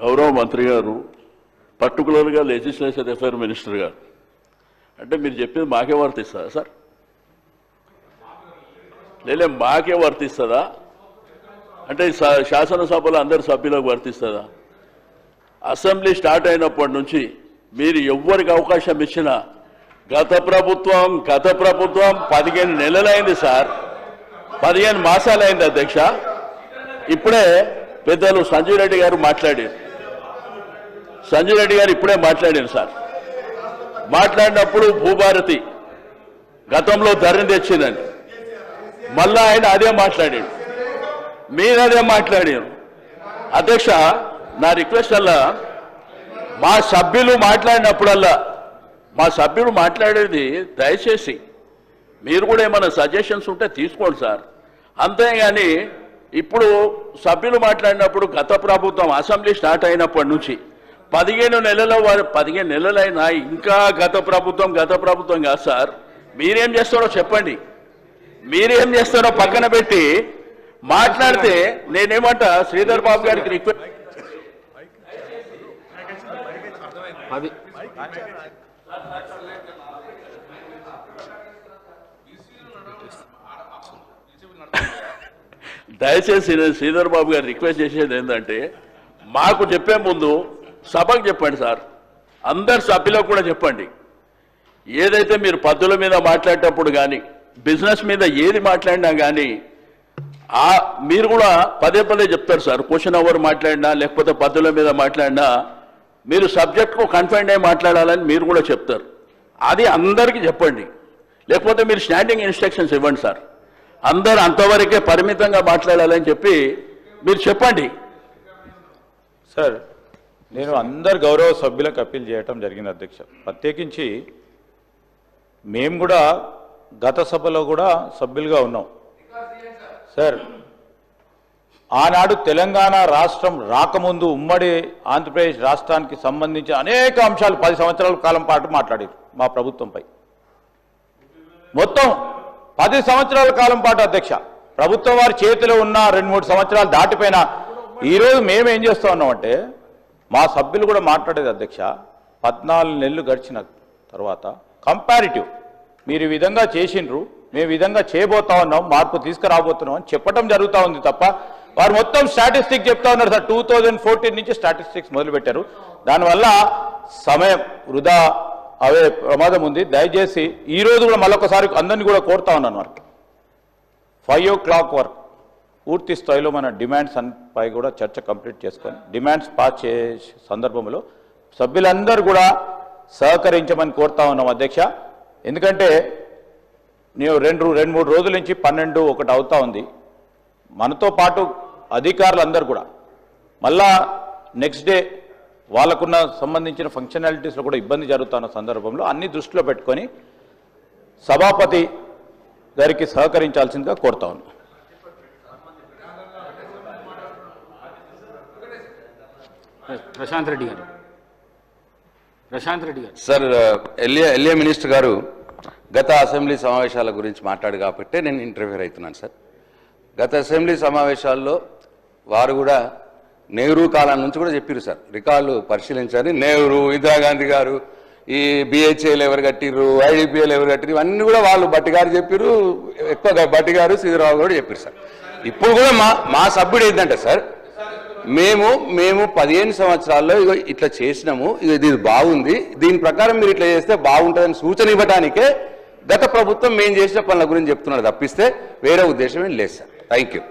గౌరవ మంత్రి గారు, పర్టికులర్గా లెజిస్లేచర్ అఫైర్ మినిస్టర్ గారు, అంటే మీరు చెప్పేది మాకే వర్తిస్తుందా సార్? లేలే మాకే వర్తిస్తుందా అంటే శాసనసభలో అందరి సభ్యులకు వర్తిస్తుందా? అసెంబ్లీ స్టార్ట్ అయినప్పటి నుంచి మీరు ఎవ్వరికి అవకాశం ఇచ్చినా గత ప్రభుత్వం 15 నెలలైంది సార్, 15 మాసాలైంది అధ్యక్ష. ఇప్పుడే పెద్దలు సంజయ్ రెడ్డి గారు మాట్లాడారు. సంజయ్ రెడ్డి గారు ఇప్పుడే మాట్లాడారు సార్. మాట్లాడినప్పుడు భూభారతి గతంలో ధరని తెచ్చిందని మళ్ళా ఆయన అదే మాట్లాడాడు, మీరు అదే మాట్లాడారు. అధ్యక్ష, నా రిక్వెస్ట్ అలా మా సభ్యులు మాట్లాడినప్పుడల్లా మా సభ్యులు మాట్లాడేది దయచేసి మీరు కూడా ఏమైనా సజెషన్స్ ఉంటే తీసుకోండి సార్. అంతేగాని ఇప్పుడు సభ్యులు మాట్లాడినప్పుడు గత ప్రభుత్వం అసెంబ్లీ స్టార్ట్ అయినప్పటి నుంచి 15 నెలలైనా ఇంకా గత ప్రభుత్వం కాదు సార్. మీరేం చేస్తారో చెప్పండి, మీరేం చేస్తారో పక్కన పెట్టి మాట్లాడితే నేనేమంట శ్రీధర్ బాబు గారికి రిక్వెస్ట్ దయచేసి శ్రీధర్ బాబు గారు రిక్వెస్ట్ చేసేది ఏంటంటే మాకు చెప్పే ముందు సభకు చెప్పండి సార్, అందరు సభ్యులకు కూడా చెప్పండి. ఏదైతే మీరు పద్ధతుల మీద మాట్లాడేటప్పుడు కానీ బిజినెస్ మీద ఏది మాట్లాడినా కానీ మీరు కూడా పదే చెప్తారు సార్. క్వశ్చన్ అవర్ మాట్లాడినా లేకపోతే పద్ధతుల మీద మాట్లాడినా మీరు సబ్జెక్ట్కు కన్ఫైన్డ్ అయి మాట్లాడాలని మీరు కూడా చెప్తారు. అది అందరికీ చెప్పండి, లేకపోతే మీరు స్టాండింగ్ ఇన్స్ట్రక్షన్స్ ఇవ్వండి సార్. అందరు అంతవరకే పరిమితంగా మాట్లాడాలని చెప్పి మీరు చెప్పండి సార్. నేను అందరు గౌరవ సభ్యులకు అప్పీల్ చేయటం జరిగింది అధ్యక్ష. ప్రత్యేకించి మేము కూడా గత సభలో కూడా సభ్యులుగా ఉన్నాం సార్. ఆనాడు తెలంగాణ రాష్ట్రం రాకముందు ఉమ్మడి ఆంధ్రప్రదేశ్ రాష్ట్రానికి సంబంధించి అనేక అంశాలు 10 సంవత్సరాల కాలం పాటు మాట్లాడారు మా ప్రభుత్వంపై. మొత్తం 10 సంవత్సరాల కాలం పాటు అధ్యక్ష ప్రభుత్వం వారి చేతిలో ఉన్న 2-3 సంవత్సరాలు దాటిపోయినా ఈరోజు మేమేం చేస్తూ ఉన్నామంటే మా సభ్యులు కూడా మాట్లాడేది అధ్యక్ష. 14 నెలలు గడిచిన తర్వాత కంపారిటివ్ మీరు ఈ విధంగా చేసిండ్రు, మేము ఈ విధంగా చేయబోతా ఉన్నాం, మార్పు తీసుకురాబోతున్నాం అని చెప్పడం జరుగుతూ ఉంది తప్ప వారు మొత్తం స్టాటిస్టిక్స్ చెప్తా ఉన్నారు సార్. 2014 నుంచి స్టాటిస్టిక్స్ మొదలుపెట్టారు. దానివల్ల సమయం వృధా అవే ప్రమాదం ఉంది. దయచేసి ఈరోజు కూడా మళ్ళొకసారి అందరినీ కూడా కోరుతా ఉన్నాను వారికి 5 o'clock వరకు పూర్తి స్థాయిలో మన డిమాండ్స్ పై కూడా చర్చ కంప్లీట్ చేసుకొని డిమాండ్స్ పాస్ చేసే సందర్భంలో సభ్యులందరూ కూడా సహకరించమని కోరుతా ఉన్నాం అధ్యక్ష. ఎందుకంటే నేను 2-3 రోజుల నుంచి 12-1 అవుతా ఉంది. మనతో పాటు అధికారులందరూ కూడా మళ్ళా నెక్స్ట్ డే వాళ్ళకున్న సంబంధించిన ఫంక్షనాలిటీస్లో కూడా ఇబ్బంది జరుగుతున్న సందర్భంలో అన్ని దృష్టిలో పెట్టుకొని సభాపతి గారికి సహకరించాల్సిందిగా కోరుతా ఉన్నాను. ప్రశాంత్ రెడ్డి గారు సార్, ఎల్ఏ మినిస్టర్ గారు గత అసెంబ్లీ సమావేశాల గురించి మాట్లాడు కాబట్టి నేను ఇంటర్వ్యూ అవుతున్నాను సార్. గత అసెంబ్లీ సమావేశాల్లో వారు కూడా నెహ్రూ కాలం నుంచి కూడా చెప్పారు సార్. రికార్డులు పరిశీలించారు. నెహ్రూ, ఇందిరాగాంధీ గారు, ఈ బిహెచ్ఏలు ఎవరు కట్టిర్రు, ఐడిపిఎల్ ఎవరు కట్టిరు, ఇవన్నీ కూడా వాళ్ళు బట్టి గారు చెప్పారు. ఎక్కువ బట్టి గారు, శ్రీధరరావు కూడా చెప్పారు సార్. ఇప్పుడు కూడా మా సభ్యుడు ఏంటంటే సార్, మేము 15 సంవత్సరాల్లో ఇట్లా చేసినాము, ఇది బాగుంది, దీని ప్రకారం మీరు ఇట్లా చేస్తే బాగుంటుందని సూచన ఇవ్వడానికే గత ప్రభుత్వం మేము చేసిన పనుల గురించి చెప్తున్నాడు తప్పిస్తే వేరే ఉద్దేశం ఏం లేదు సార్. Thank you.